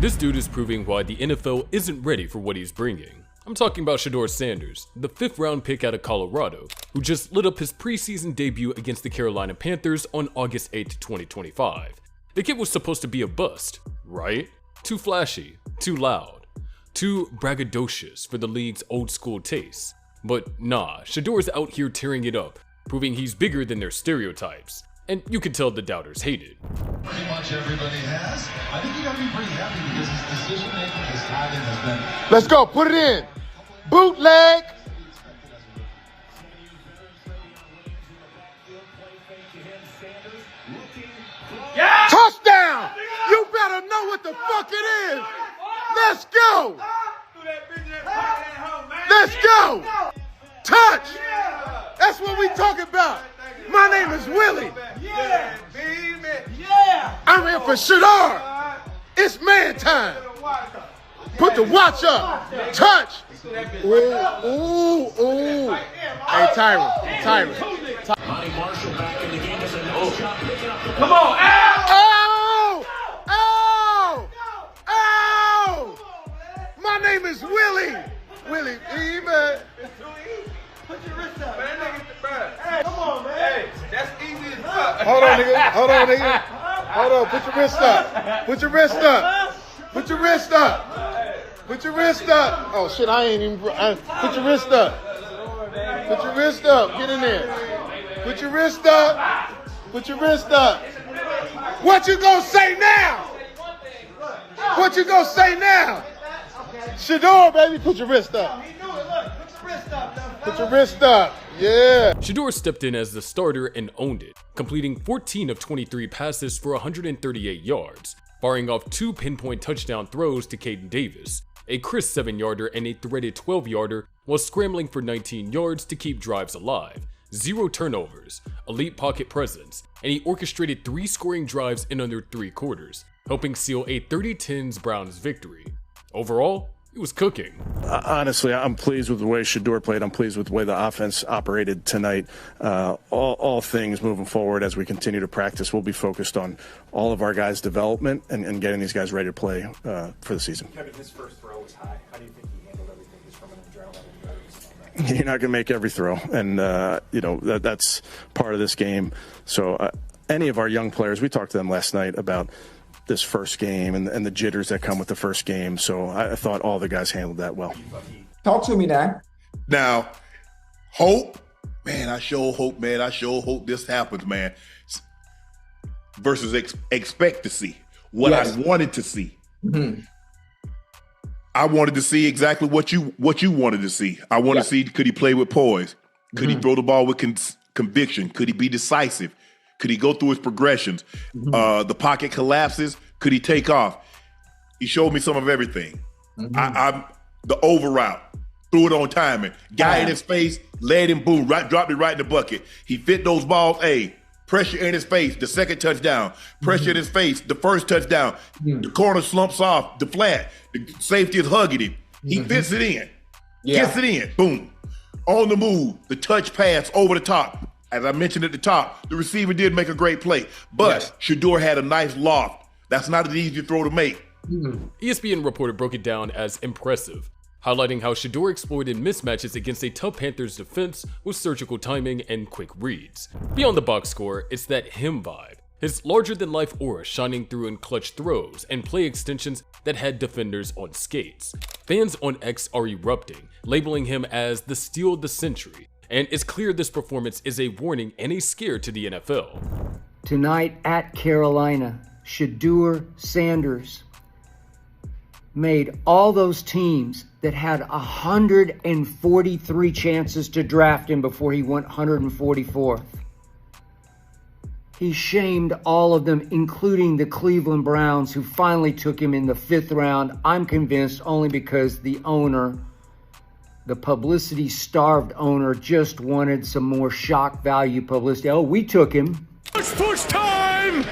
This dude is proving why the NFL isn't ready for what he's bringing. I'm talking about Shedeur Sanders, the 5th round pick out of Colorado, who just lit up his preseason debut against the Carolina Panthers on August 8, 2025. The kid was supposed to be a bust, right? Too flashy, too loud, too braggadocious for the league's old school tastes. But nah, Shedeur's out here tearing it up, proving he's bigger than their stereotypes. And you can tell the doubters hate it. Pretty much everybody has. I think you gotta be pretty happy because his decision making, his timing has been. Let's go, put it in. Bootleg. Yeah! Touchdown! You better know what the fuck it is. Let's go. Let's go. Touch. That's what we talking about. My name is Willie. Yeah, baby. Yeah. I'm here for Shedeur. It's man time. Put the watch up. Touch. Ooh. Hey, Tyron. Come on. Oh! My name is Willie. Willie, man. Put your wrist up. Hey, come on, man. Hey, that's easy as fuck. Hold on, nigga. Hold on. Put your wrist up. Put your wrist up. Oh, shit, I ain't even... put your wrist up. Get in there. Put your wrist up. What you gonna say now? Shedeur, baby, put your wrist up. Put your wrist up. Yeah. Shedeur stepped in as the starter and owned it, completing 14 of 23 passes for 138 yards, firing off 2 pinpoint touchdown throws to Caden Davis, a crisp 7-yarder and a threaded 12-yarder, while scrambling for 19 yards to keep drives alive, 0 turnovers, elite pocket presence, and he orchestrated 3 scoring drives in under 3 quarters, helping seal a 30-10 Browns victory. Overall, it was cooking. Honestly, I'm pleased with the way Shedeur played. I'm pleased with the way the offense operated tonight. All things moving forward as we continue to practice, we'll be focused on all of our guys' development and getting these guys ready to play for the season. Kevin, his first throw was high. How do you think he handled everything just from an adrenaline? You're not going to make every throw, and that's part of this game. So any of our young players, we talked to them last night about this first game and the jitters that come with the first game. So I thought all the guys handled that well. Talk to me, Dan. Now, hope, man, I sure hope this happens, man. Versus expectancy, what I wanted to see. Mm-hmm. I wanted to see exactly what you wanted to see. I wanted to see, could he play with poise? Could he throw the ball with conviction? Could he be decisive? Could he go through his progressions? The pocket collapses. Could he take off? He showed me some of everything. I'm the over route, threw it on timing. Guy in his face, led him, boom, dropped it right in the bucket. He fit those balls. Pressure in his face, the second touchdown. Pressure in his face, the first touchdown. The corner slumps off, the flat. The safety is hugging him. He fits it in. Gets it in. Boom. On the move, the touch pass over the top. As I mentioned at the top, the receiver did make a great play, but Shedeur had a nice loft. That's not an easy throw to make. ESPN reporter broke it down as impressive, highlighting how Shedeur exploited mismatches against a tough Panthers defense with surgical timing and quick reads. Beyond the box score, it's that him vibe, his larger-than-life aura shining through in clutch throws and play extensions that had defenders on skates. Fans on X are erupting, labeling him as the steal of the century, and it's clear this performance is a warning and a scare to the NFL. Tonight at Carolina, Shedeur Sanders made all those teams that had 143 chances to draft him before he went 144th. He shamed all of them, including the Cleveland Browns, who finally took him in the 5th round. I'm convinced only because the owner, the publicity-starved owner, just wanted some more shock value publicity. Oh, we took him. Push time!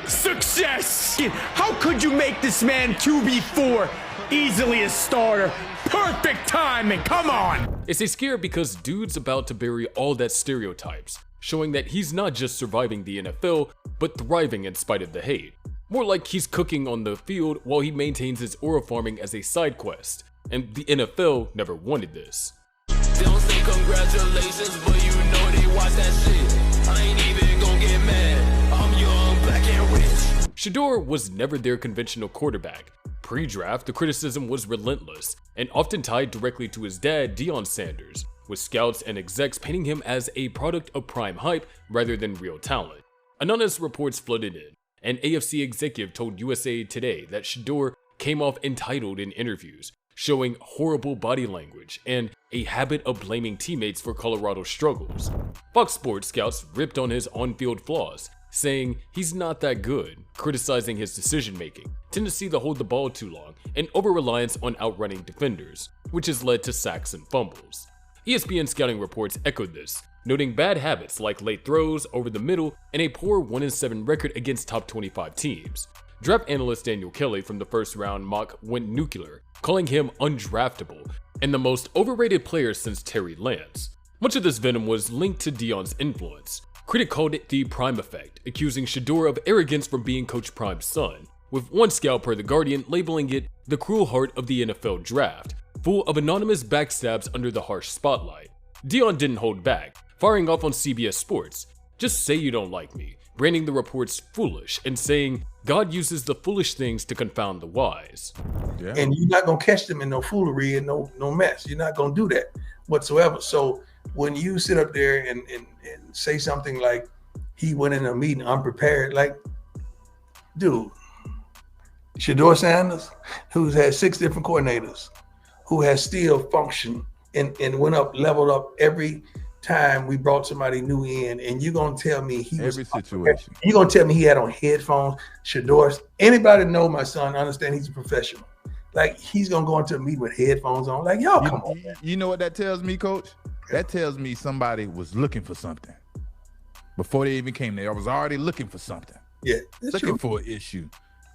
Success! How could you make this man 2v4? Easily a starter. Perfect timing, come on! It's a scare because dude's about to bury all that stereotypes, showing that he's not just surviving the NFL, but thriving in spite of the hate. More like he's cooking on the field while he maintains his aura farming as a side quest, and the NFL never wanted this. Don't say congratulations, but you know they watch that shit. I ain't even gon' get mad. I'm young, black and rich. Shedeur was never their conventional quarterback. Pre-draft, the criticism was relentless and often tied directly to his dad, Shedeur Sanders, with scouts and execs painting him as a product of prime hype rather than real talent. Anonymous reports flooded in. An AFC executive told USA Today that Shedeur came off entitled in interviews, showing horrible body language and a habit of blaming teammates for Colorado's struggles. Fox Sports scouts ripped on his on-field flaws, saying he's not that good, criticizing his decision-making, tendency to hold the ball too long, and over-reliance on outrunning defenders, which has led to sacks and fumbles. ESPN scouting reports echoed this, noting bad habits like late throws over the middle and a poor 1-7 record against top 25 teams. Draft analyst Daniel Kelly from the first round mock went nuclear, calling him undraftable and the most overrated player since Terry Lance. Much of this venom was linked to Deion's influence. Critic called it the Prime Effect, accusing Shedeur of arrogance from being Coach Prime's son, with one scout per The Guardian labeling it the cruel heart of the NFL draft, full of anonymous backstabs under the harsh spotlight. Deion didn't hold back, firing off on CBS Sports, "Just say you don't like me," branding the reports foolish and saying God uses the foolish things to confound the wise. Yeah. And you're not going to catch them in no foolery and no mess. You're not going to do that whatsoever. So when you sit up there and say something like he went in a meeting unprepared, like, dude, Shedeur Sanders, who's had 6 different coordinators, who has still functioned and went up, leveled up every time we brought somebody new in, and you're gonna tell me he every situation. You're gonna tell me he had on headphones. Shedeur, anybody know my son, understand he's a professional. Like, he's gonna go into a meeting with headphones on. Like, y'all come on. You know what that tells me, Coach? That tells me somebody was looking for something before they even came there. I was already looking for something. Yeah, looking for an issue.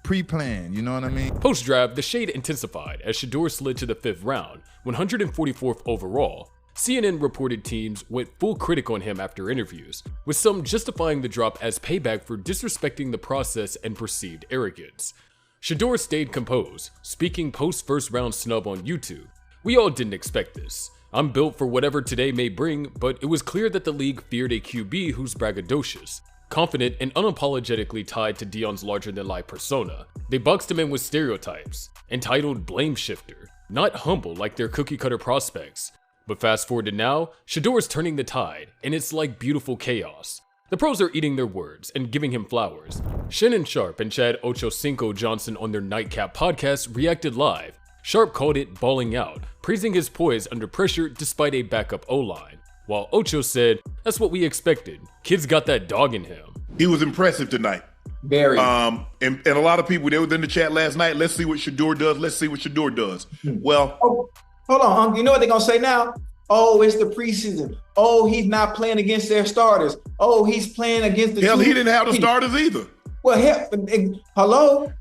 Pre-planned, you know what I mean? Post-draft, the shade intensified as Shedeur slid to the 5th round, 144th overall. CNN reported teams went full critic on him after interviews, with some justifying the drop as payback for disrespecting the process and perceived arrogance. Shedeur stayed composed, speaking post-first round snub on YouTube. "We all didn't expect this. I'm built for whatever today may bring, but it was clear that the league feared a QB who's braggadocious, confident and unapologetically tied to Deion's larger-than-life persona. They boxed him in with stereotypes, entitled blame shifter, not humble like their cookie-cutter prospects. But fast forward to now, Shedeur's turning the tide, and it's like beautiful chaos. The pros are eating their words and giving him flowers. Shannon Sharp and Chad Ochocinco Johnson on their Nightcap podcast reacted live. Sharp called it balling out, praising his poise under pressure despite a backup O-line. While Ocho said, "That's what we expected. Kid's got that dog in him." He was impressive tonight. Very. And a lot of people, they were in the chat last night. Let's see what Shedeur does. Let's see what Shedeur does. Well, hold on, you know what they're gonna say now? Oh, it's the preseason. Oh, he's not playing against their starters. Oh, he's playing against the. Hell, he didn't have the starters either. Well, hello.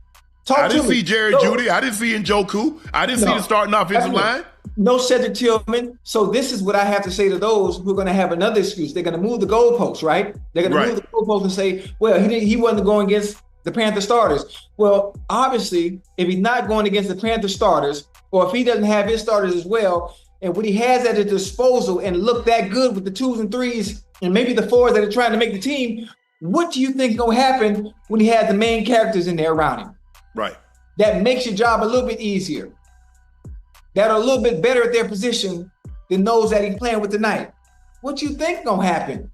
I didn't see Jerry Jeudy. I didn't see Njoku. I didn't see the starting offensive line. No Cedric Tillman. So this is what I have to say to those who are going to have another excuse. They're going to move the goalposts, right? They're going to move the goalposts and say, well, he wasn't going against the Panther starters. Well, obviously, if he's not going against the Panther starters, or if he doesn't have his starters as well, and what he has at his disposal and look that good with the 2s and 3s and maybe the 4s that are trying to make the team, what do you think is going to happen when he has the main characters in there around him? Right. That makes your job a little bit easier. That are a little bit better at their position than those that he's playing with tonight. What do you think is going to happen?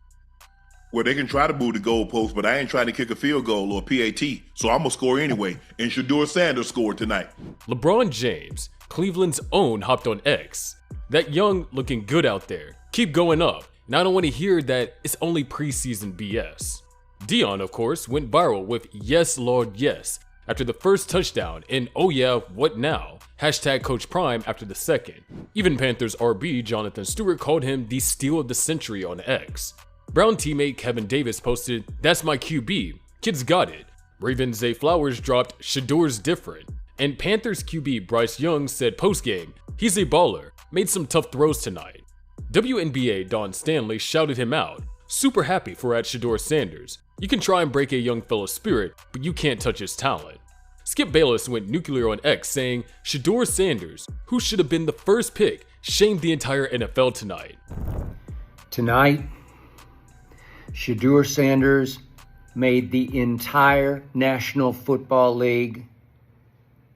Well, they can try to move the goalpost, but I ain't trying to kick a field goal or a PAT, so I'm going to score anyway. And Shedeur Sanders scored tonight. LeBron James, Cleveland's own, hopped on X. "That young looking good out there. Keep going up. And I don't want to hear that it's only preseason BS." Deion, of course, went viral with "Yes, Lord, yes" after the first touchdown and "Oh yeah, what now?" Hashtag Coach Prime after the second. Even Panthers RB Jonathan Stewart called him the steal of the century on X. Brown teammate Kevin Davis posted, "That's my QB. Kid's got it." Ravens Zay Flowers dropped "Shedeur's different." And Panthers QB Bryce Young said postgame, "He's a baller. Made some tough throws tonight." WNBA Don Stanley shouted him out, super happy for at Shedeur Sanders, You can try and break a young fella's spirit, but you can't touch his talent. Skip Bayless went nuclear on X saying, Shedeur Sanders, who should have been the first pick, shamed the entire NFL tonight. Tonight, Shedeur Sanders made the entire National Football League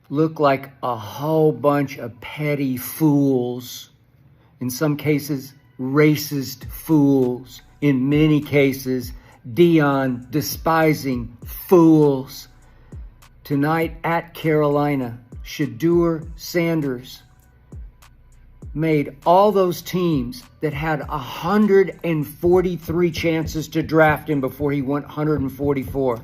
look like a whole bunch of petty fools. In some cases, racist fools. In many cases, Dion despising fools. Tonight at Carolina, Shedeur Sanders made all those teams that had 143 chances to draft him before he went 144th.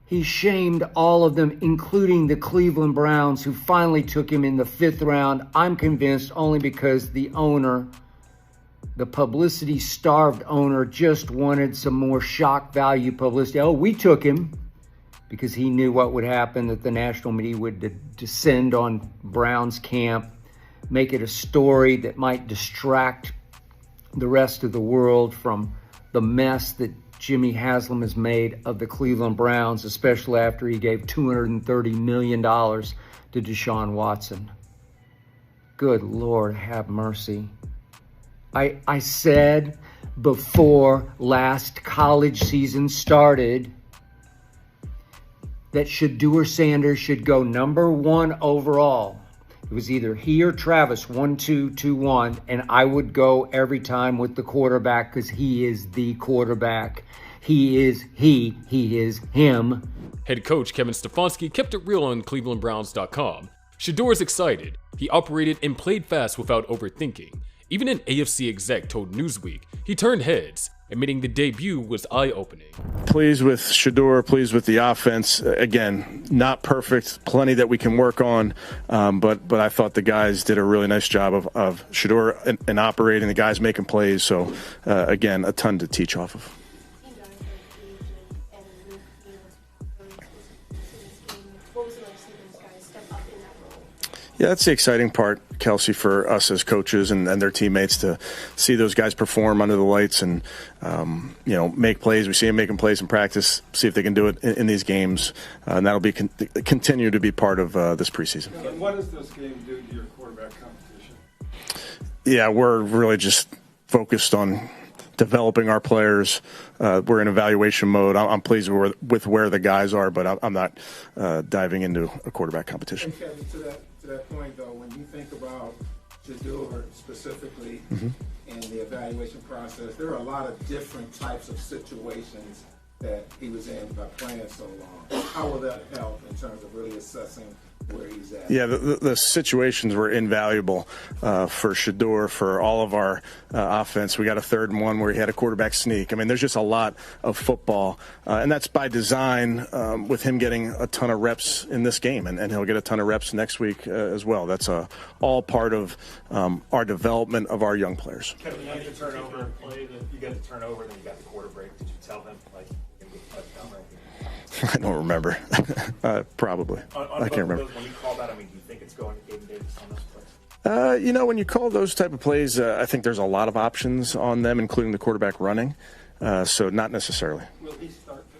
He shamed all of them, including the Cleveland Browns, who finally took him in the 5th round. I'm convinced only because the owner, the publicity-starved owner, just wanted some more shock value publicity. Oh, we took him because he knew what would happen, that the national media would descend on Browns camp, make it a story that might distract the rest of the world from the mess that Jimmy Haslam has made of the Cleveland Browns, especially after he gave $230 million to Deshaun Watson. Good Lord, have mercy. I said before last college season started that Shedeur Sanders should go #1 overall. It was either he or Travis, 1, 2, 2, 1, and I would go every time with the quarterback because he is the quarterback. He is him. Head coach Kevin Stefanski kept it real on ClevelandBrowns.com. Shedeur's excited. He operated and played fast without overthinking. Even an AFC exec told Newsweek he turned heads, admitting the debut was eye-opening. Pleased with Shedeur, pleased with the offense. Again, not perfect, plenty that we can work on, but I thought the guys did a really nice job of Shedeur and operating, the guys making plays. So, again, a ton to teach off of. Yeah, that's the exciting part, Kelsey, for us as coaches and their teammates to see those guys perform under the lights and, make plays. We see them making plays in practice, see if they can do it in these games. And that'll be continue to be part of this preseason. What does this game do to your quarterback competition? Yeah, we're really just focused on developing our players. We're in evaluation mode. I'm pleased with where the guys are, but I'm not diving into a quarterback competition. And Kevin, to that point, though, when you think about Shedeur specifically and the evaluation process, there are a lot of different types of situations that he was in by playing so long. How will that help in terms of really assessing where he's at? Yeah, the situations were invaluable for Shedeur, for all of our offense. We got a 3rd and 1 where he had a quarterback sneak. I mean, there's just a lot of football, and that's by design with him getting a ton of reps in this game, and he'll get a ton of reps next week as well. That's all part of our development of our young players. Kevin, you got the turnover play, you got the turnover, then you got the quarter break. Did you tell him, like, you can get a touchdown right here? I don't remember. Probably. I can't remember. When you call that, do you think it's going to Gabe Davis on those plays? When you call those type of plays, I think there's a lot of options on them, including the quarterback running. So not necessarily. Will he start the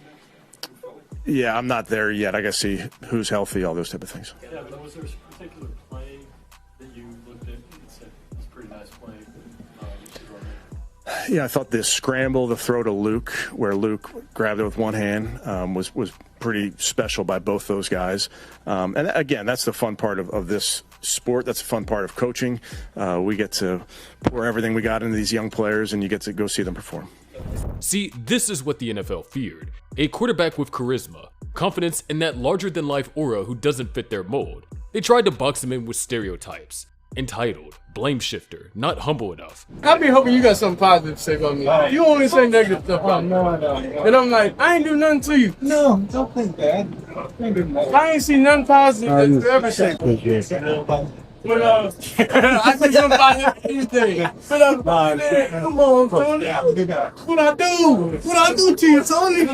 next game? Yeah, I'm not there yet. I got to see who's healthy, all those type of things. Yeah, but was there a particular play that you looked at and said, it's a pretty nice play? Yeah, I thought the scramble, the throw to Luke, where Luke grabbed it with one hand, was pretty special by both those guys. And again, that's the fun part of this sport. That's the fun part of coaching. We get to pour everything we got into these young players, and you get to go see them perform. See, this is what the NFL feared. A quarterback with charisma, confidence, and that larger-than-life aura who doesn't fit their mold. They tried to box him in with stereotypes. Entitled, blame shifter, not humble enough. I be hoping you got something positive to say about me. You only say negative stuff about me. And I'm like, I ain't do nothing to you. No, don't think that. I ain't seen nothing positive to ever say. But I think something positive these days. But come on, Tony. What I do to you, Tony?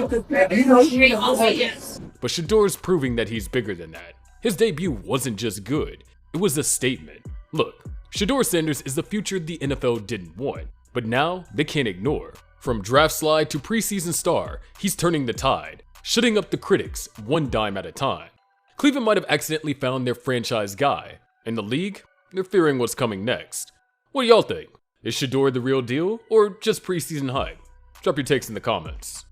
But Shedeur's proving that he's bigger than that. His debut wasn't just good, it was a statement. Look, Shedeur Sanders is the future the NFL didn't want, but now they can't ignore. From draft slide to preseason star, he's turning the tide, shutting up the critics one dime at a time. Cleveland might have accidentally found their franchise guy. In the league, they're fearing what's coming next. What do y'all think? Is Shedeur the real deal, or just preseason hype? Drop your takes in the comments.